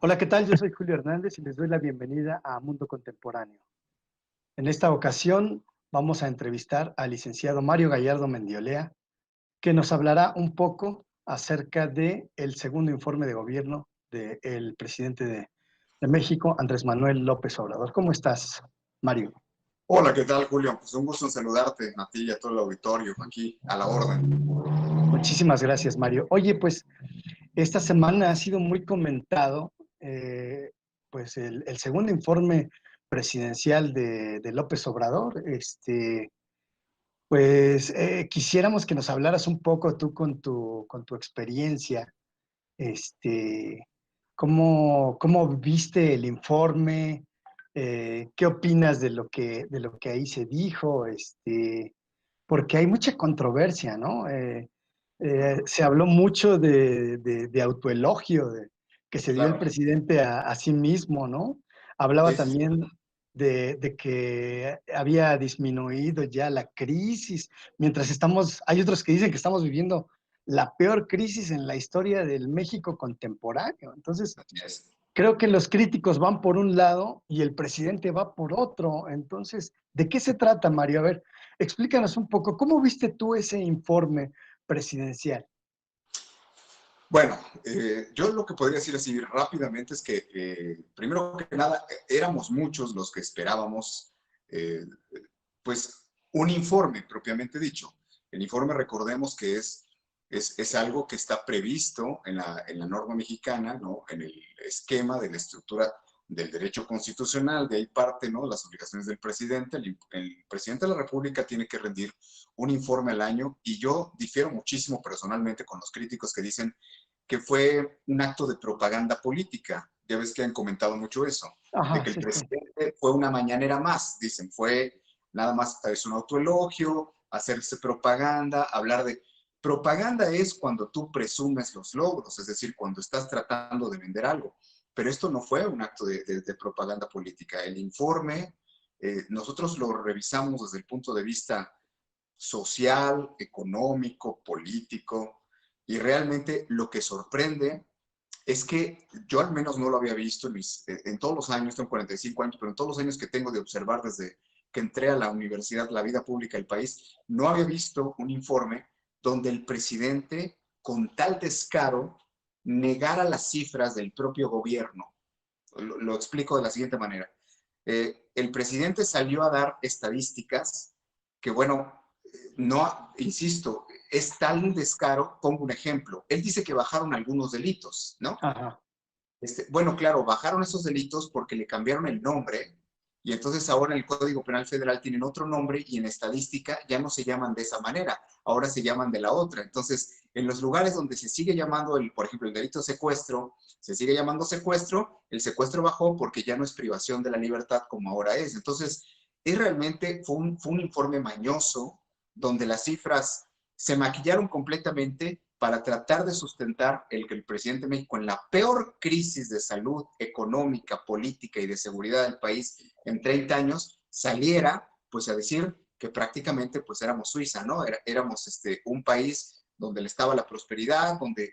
Hola, ¿qué tal? Yo soy Julio Hernández y les doy la bienvenida a Mundo Contemporáneo. En esta ocasión vamos a entrevistar al licenciado Mario Gallardo Mendiolea, que nos hablará un poco acerca del segundo informe de gobierno del presidente de México, Andrés Manuel López Obrador. ¿Cómo estás, Mario? Hola, ¿qué tal, Julio? Pues un gusto en saludarte a ti y a todo el auditorio, aquí a la orden. Muchísimas gracias, Mario. Oye, pues esta semana ha sido muy comentado eh, pues el segundo informe presidencial de López Obrador. Pues quisiéramos que nos hablaras un poco tú con tu experiencia, este, cómo viste el informe, qué opinas de lo que ahí se dijo, porque hay mucha controversia, ¿no? Se habló mucho de autoelogio que se dio el Claro. presidente a sí mismo, ¿no? Hablaba Sí, sí, sí. también de que había disminuido ya la crisis, mientras hay otros que dicen que estamos viviendo la peor crisis en la historia del México contemporáneo. Entonces, Así es. creo que los críticos van por un lado y el presidente va por otro. Entonces, ¿de qué se trata, Mario? A ver, explícanos un poco, ¿cómo viste tú ese informe presidencial? Bueno, yo lo que podría decir así rápidamente es que, primero que nada, éramos muchos los que esperábamos, eh, pues, un informe propiamente dicho. El informe, recordemos que es algo que está previsto en la norma mexicana, ¿no? En el esquema de la estructura del derecho constitucional, de ahí parte, ¿no? Las obligaciones del presidente. El presidente de la República tiene que rendir un informe al año y yo difiero muchísimo personalmente con los críticos que dicen que fue un acto de propaganda política. Ya ves que han comentado mucho eso, de Ajá, que el sí, sí. presidente fue una mañanera más, dicen, fue nada más es un autoelogio, hacerse propaganda, hablar de... Propaganda es cuando tú presumes los logros, es decir, cuando estás tratando de vender algo. Pero esto no fue un acto de propaganda política. El informe, nosotros lo revisamos desde el punto de vista social, económico, político, y realmente lo que sorprende es que yo al menos no lo había visto en todos los años, tengo 45 años, pero en todos los años que tengo de observar desde que entré a la universidad, la vida pública del país, no había visto un informe donde el presidente, con tal descaro, negara las cifras del propio gobierno. Lo explico de la siguiente manera. El presidente salió a dar estadísticas que, bueno, no, insisto, es tal descaro. Pongo un ejemplo. Él dice que bajaron algunos delitos, ¿no? Ajá. Bueno, claro, bajaron esos delitos porque le cambiaron el nombre y entonces ahora en el Código Penal Federal tienen otro nombre y en estadística ya no se llaman de esa manera, ahora se llaman de la otra. Entonces, en los lugares donde se sigue llamando, por ejemplo, el delito de secuestro, se sigue llamando secuestro, el secuestro bajó porque ya no es privación de la libertad como ahora es. Entonces, realmente fue un informe mañoso donde las cifras se maquillaron completamente para tratar de sustentar que el presidente de México, en la peor crisis de salud económica, política y de seguridad del país en 30 años, saliera pues a decir que prácticamente pues éramos Suiza, ¿no? Éramos un país donde estaba la prosperidad, donde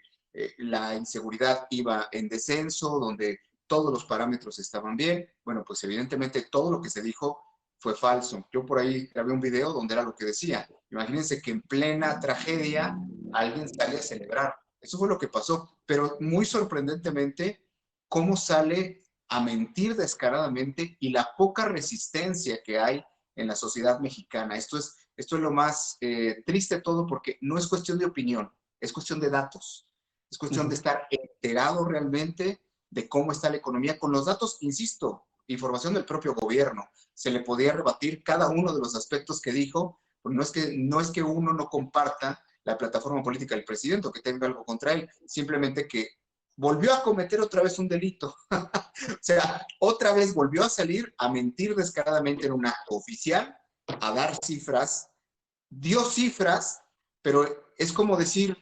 la inseguridad iba en descenso, donde todos los parámetros estaban bien. Bueno, pues evidentemente todo lo que se dijo fue falso. Yo por ahí grabé un video donde era lo que decía. Imagínense que en plena tragedia alguien sale a celebrar. Eso fue lo que pasó. Pero muy sorprendentemente, cómo sale a mentir descaradamente y la poca resistencia que hay en la sociedad mexicana. Esto es lo más triste de todo porque no es cuestión de opinión, es cuestión de datos. Es cuestión de Ujú. estar enterado realmente de cómo está la economía con los datos, insisto, información del propio gobierno. Se le podía rebatir cada uno de los aspectos que dijo. No es que uno no comparta la plataforma política del presidente o que tenga algo contra él, simplemente que volvió a cometer otra vez un delito. O sea, otra vez volvió a salir a mentir descaradamente en un acto oficial, a dar cifras, dio cifras, pero es como decir,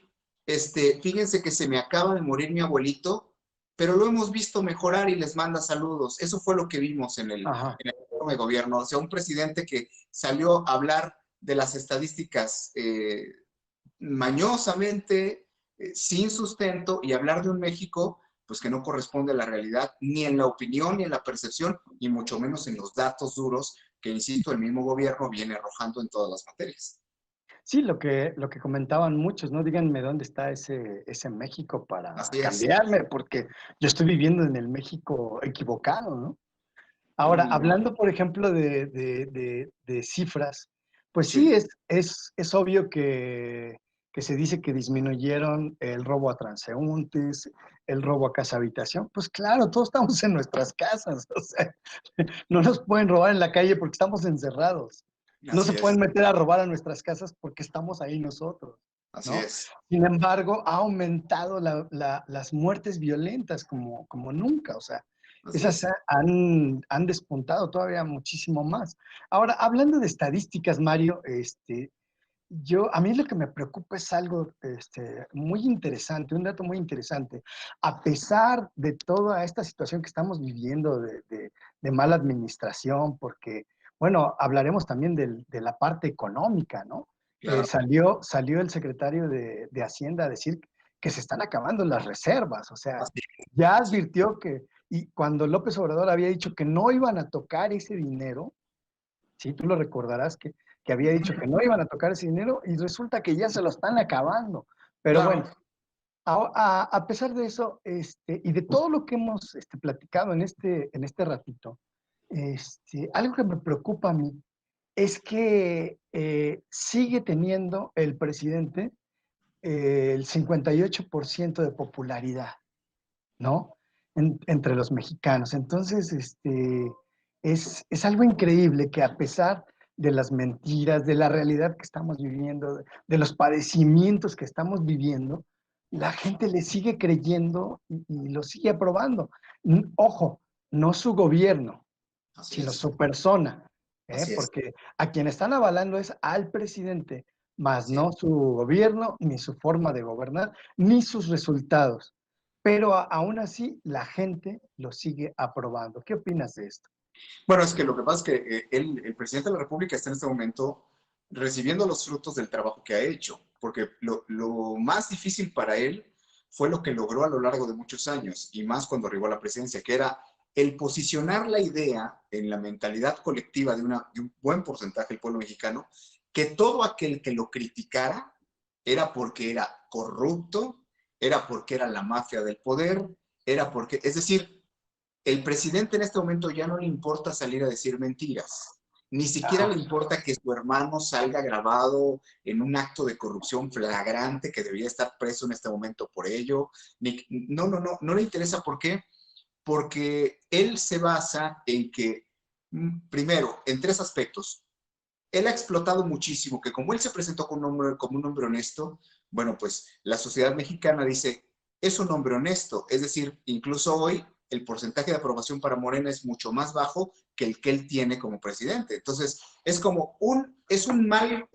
fíjense que se me acaba de morir mi abuelito, pero lo hemos visto mejorar y les manda saludos. Eso fue lo que vimos Ajá. en el informe de gobierno. O sea, un presidente que salió a hablar de las estadísticas mañosamente, sin sustento, y hablar de un México pues que no corresponde a la realidad, ni en la opinión, ni en la percepción, y mucho menos en los datos duros que, insisto, el mismo gobierno viene arrojando en todas las materias. Sí, lo que comentaban muchos, ¿no? Díganme dónde está ese México para Así es. cambiarme, porque yo estoy viviendo en el México equivocado, ¿no? Ahora, No, hablando, por ejemplo, de cifras, pues sí, sí, es obvio que se dice que disminuyeron el robo a transeúntes, el robo a casa habitación. Pues claro, todos estamos en nuestras casas, o sea, no nos pueden robar en la calle porque estamos encerrados. No se así pueden es, meter a robar a nuestras casas porque estamos ahí nosotros, así ¿no? es. Sin embargo, ha aumentado las muertes violentas como nunca, o sea, Así esas es. han despuntado todavía muchísimo más. Ahora, hablando de estadísticas, Mario, a mí lo que me preocupa es algo muy interesante, un dato muy interesante. A pesar de toda esta situación que estamos viviendo de mala administración, porque, bueno, hablaremos también de la parte económica, ¿no? Claro. Salió el secretario de Hacienda a decir que se están acabando las reservas, o sea, Así ya advirtió y cuando López Obrador había dicho que no iban a tocar ese dinero, sí, tú lo recordarás que había es. dicho que no iban a tocar ese dinero y resulta que ya se lo están acabando. Pero Claro. bueno, a pesar de eso, y de todo lo que hemos platicado en este ratito, algo que me preocupa a mí es que sigue teniendo el presidente el 58% de popularidad, ¿no? Entre los mexicanos. Entonces, es algo increíble que a pesar de las mentiras, de la realidad que estamos viviendo, de los padecimientos que estamos viviendo, la gente le sigue creyendo y lo sigue aprobando. Ojo, no su gobierno, Así sino es. su persona, Así es. porque a quien están avalando es al presidente, más Así es. no su gobierno, ni su forma de gobernar, ni sus resultados. Pero aún así la gente lo sigue aprobando. ¿Qué opinas de esto? Bueno, es que lo que pasa es que el presidente de la República está en este momento recibiendo los frutos del trabajo que ha hecho, porque lo más difícil para él fue lo que logró a lo largo de muchos años, y más cuando arribó a la presidencia, que era el posicionar la idea en la mentalidad colectiva de un buen porcentaje del pueblo mexicano, que todo aquel que lo criticara era porque era corrupto, era porque era la mafia del poder, era porque, es decir, el presidente en este momento ya no le importa salir a decir mentiras, ni siquiera le Ajá, importa que su hermano salga grabado en un acto de corrupción flagrante que debería estar preso en este momento por ello. No le interesa. ¿Por qué? Porque él se basa en que, primero, en tres aspectos. Él ha explotado muchísimo, que como él se presentó como un hombre honesto, bueno, pues la sociedad mexicana dice, es un hombre honesto, es decir, incluso hoy el porcentaje de aprobación para Morena es mucho más bajo que el que él tiene como presidente. Entonces, es como es un mal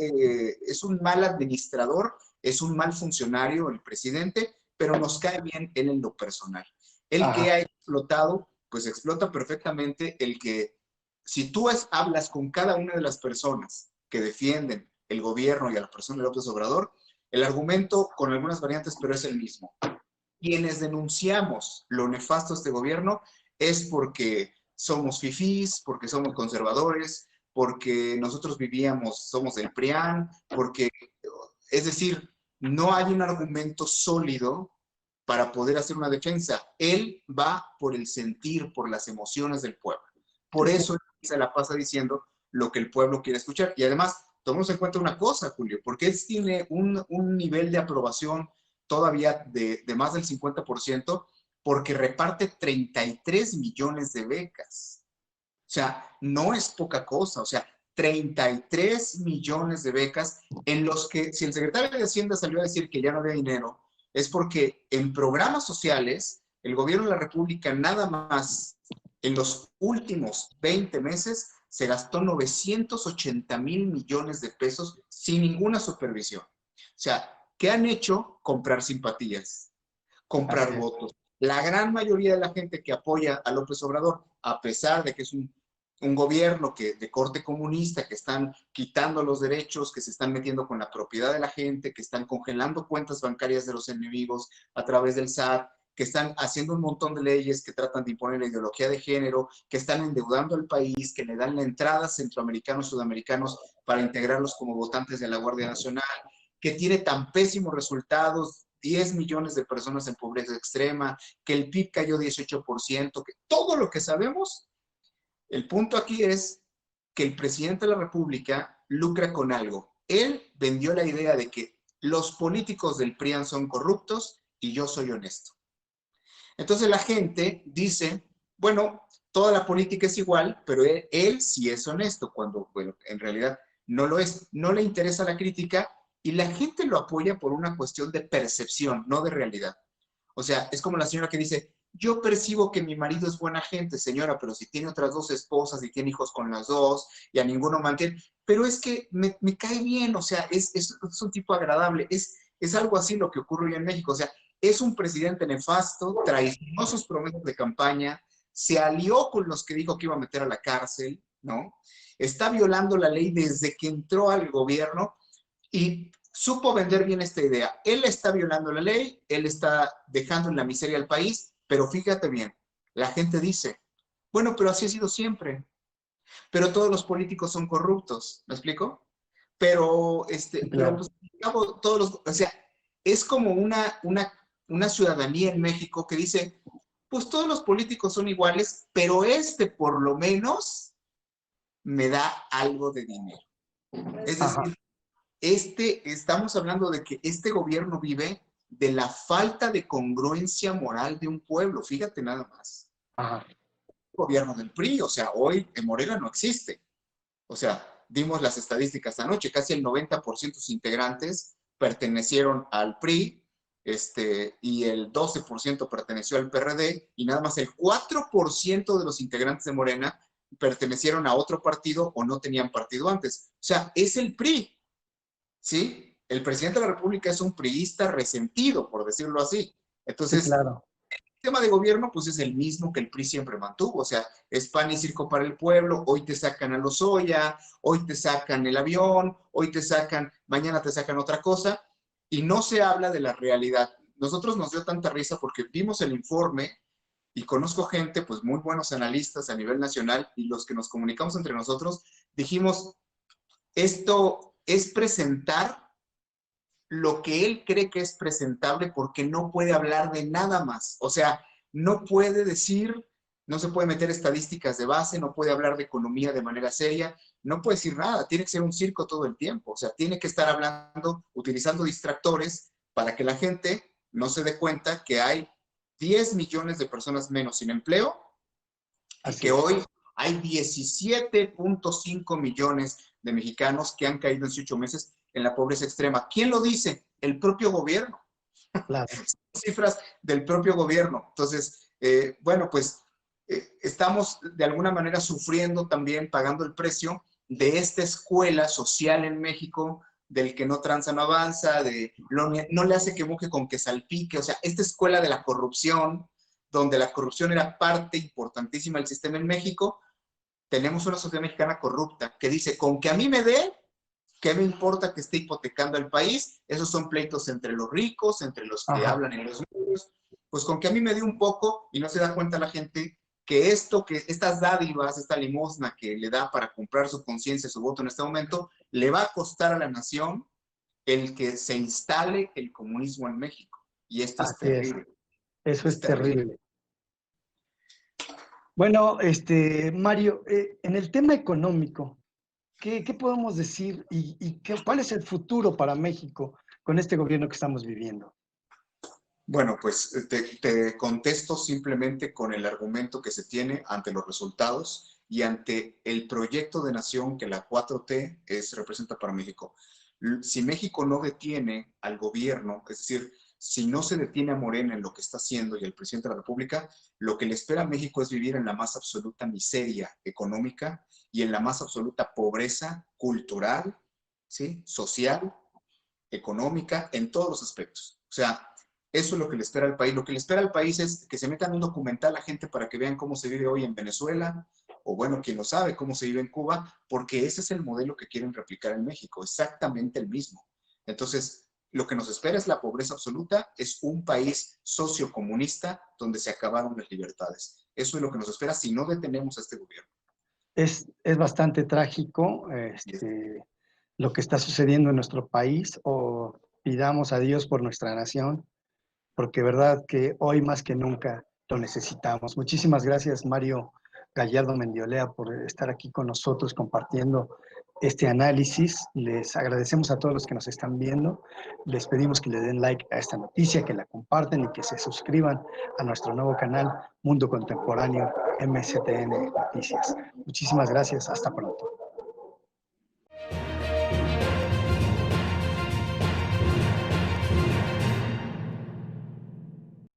administrador, es un mal funcionario el presidente, pero nos cae bien él en lo personal. El que ajá, ha explotado, pues explota perfectamente el que si tú hablas con cada una de las personas que defienden el gobierno y a la persona de López Obrador, el argumento con algunas variantes, pero es el mismo. Quienes denunciamos lo nefasto de este gobierno es porque somos fifís, porque somos conservadores, porque nosotros vivíamos, somos del PRIAN, porque, es decir, no hay un argumento sólido para poder hacer una defensa. Él va por el sentir, por las emociones del pueblo. Por sí, eso se la pasa diciendo lo que el pueblo quiere escuchar. Y además, tomemos en cuenta una cosa, Julio, porque él tiene un nivel de aprobación todavía de más del 50%, porque reparte 33 millones de becas. O sea, no es poca cosa. O sea, 33 millones de becas en los que, si el secretario de Hacienda salió a decir que ya no había dinero, es porque en programas sociales, el gobierno de la República nada más en los últimos 20 meses se gastó 980 mil millones de pesos sin ninguna supervisión. O sea, ¿qué han hecho? Comprar simpatías, comprar así es. votos. La gran mayoría de la gente que apoya a López Obrador, a pesar de que es un gobierno de corte comunista, que están quitando los derechos, que se están metiendo con la propiedad de la gente, que están congelando cuentas bancarias de los enemigos a través del SAT, que están haciendo un montón de leyes que tratan de imponer la ideología de género, que están endeudando al país, que le dan la entrada a centroamericanos, sudamericanos para integrarlos como votantes de la Guardia Nacional, que tiene tan pésimos resultados, 10 millones de personas en pobreza extrema, que el PIB cayó 18%, que todo lo que sabemos, el punto aquí es que el presidente de la República lucra con algo. Él vendió la idea de que los políticos del PRIAN son corruptos y yo soy honesto. Entonces la gente dice, bueno, toda la política es igual, pero él sí es honesto, cuando, bueno, en realidad no lo es. No le interesa la crítica y la gente lo apoya por una cuestión de percepción, no de realidad. O sea, es como la señora que dice, yo percibo que mi marido es buena gente, señora, pero si tiene otras dos esposas y tiene hijos con las dos y a ninguno mantiene, pero es que me cae bien, o sea, es un tipo agradable, es algo así lo que ocurre hoy en México, o sea, es un presidente nefasto, traicionó sus promesas de campaña, se alió con los que dijo que iba a meter a la cárcel, ¿no? Está violando la ley desde que entró al gobierno y supo vender bien esta idea. Él está violando la ley, él está dejando en la miseria al país, pero fíjate bien, la gente dice, bueno, pero así ha sido siempre, pero todos los políticos son corruptos, ¿me explico? Pero, pero Claro. pues, todos los, o sea, es como una ciudadanía en México que dice, pues todos los políticos son iguales, pero por lo menos me da algo de dinero. Es Ajá, decir, estamos hablando de que este gobierno vive de la falta de congruencia moral de un pueblo. Fíjate nada más. ajá. El gobierno del PRI, o sea, hoy en Morena no existe. O sea, dimos las estadísticas anoche, casi el 90% de sus integrantes pertenecieron al PRI, y el 12% perteneció al PRD, y nada más el 4% de los integrantes de Morena pertenecieron a otro partido o no tenían partido antes. O sea, es el PRI. ¿Sí? El presidente de la República es un priista resentido, por decirlo así. Sí, Entonces, claro. el tema de gobierno, pues es el mismo que el PRI siempre mantuvo. O sea, es pan y circo para el pueblo. Hoy te sacan a Lozoya, hoy te sacan el avión, hoy te sacan, mañana te sacan otra cosa. Y no se habla de la realidad. Nosotros nos dio tanta risa porque vimos el informe y conozco gente, pues muy buenos analistas a nivel nacional y los que nos comunicamos entre nosotros, dijimos, esto es presentar lo que él cree que es presentable porque no puede hablar de nada más. O sea, no puede decir, no se puede meter estadísticas de base, no puede hablar de economía de manera seria, no puede decir nada, tiene que ser un circo todo el tiempo. O sea, tiene que estar hablando, utilizando distractores para que la gente no se dé cuenta que hay 10 millones de personas menos sin empleo y Así que es. hoy hay 17.5 millones de mexicanos que han caído en 8 meses en la pobreza extrema. ¿Quién lo dice? El propio gobierno. Claro. Cifras del propio gobierno. Entonces, bueno, pues estamos de alguna manera sufriendo también, pagando el precio de esta escuela social en México, del que no tranza no avanza, no le hace que moje con que salpique, o sea, esta escuela de la corrupción, donde la corrupción era parte importantísima del sistema en México, tenemos una sociedad mexicana corrupta que dice, con que a mí me dé, ¿qué me importa que esté hipotecando al país? Esos son pleitos entre los ricos, entre los que Ajá. hablan en los medios. Pues con que a mí me dé un poco y no se da cuenta la gente que estas dádivas, esta limosna que le da para comprar su conciencia, su voto en este momento, le va a costar a la nación el que se instale el comunismo en México. Y esto es Así es. terrible, Eso es es terrible. terrible. Bueno, Mario, en el tema económico, ¿qué podemos decir cuál es el futuro para México con este gobierno que estamos viviendo? Bueno, pues te contesto simplemente con el argumento que se tiene ante los resultados y ante el proyecto de nación que la 4T representa para México. Si México no detiene al gobierno, es decir, si no se detiene a Morena en lo que está haciendo y el presidente de la República, lo que le espera a México es vivir en la más absoluta miseria económica y en la más absoluta pobreza cultural, ¿sí? Social, económica, en todos los aspectos. O sea, eso es lo que le espera al país. Lo que le espera al país es que se metan un documental a gente para que vean cómo se vive hoy en Venezuela, o bueno, quien lo sabe, cómo se vive en Cuba, porque ese es el modelo que quieren replicar en México, exactamente el mismo. Entonces, lo que nos espera es la pobreza absoluta, es un país sociocomunista donde se acabaron las libertades. Eso es lo que nos espera si no detenemos a este gobierno. Es bastante trágico lo que está sucediendo en nuestro país, o pidamos a Dios por nuestra nación, porque verdad que hoy más que nunca lo necesitamos. Muchísimas gracias, Mario Gallardo Mendiolea, por estar aquí con nosotros compartiendo este análisis. Les agradecemos a todos los que nos están viendo. Les pedimos que le den like a esta noticia, que la compartan y que se suscriban a nuestro nuevo canal Mundo Contemporáneo MCTN Noticias. Muchísimas gracias. Hasta pronto.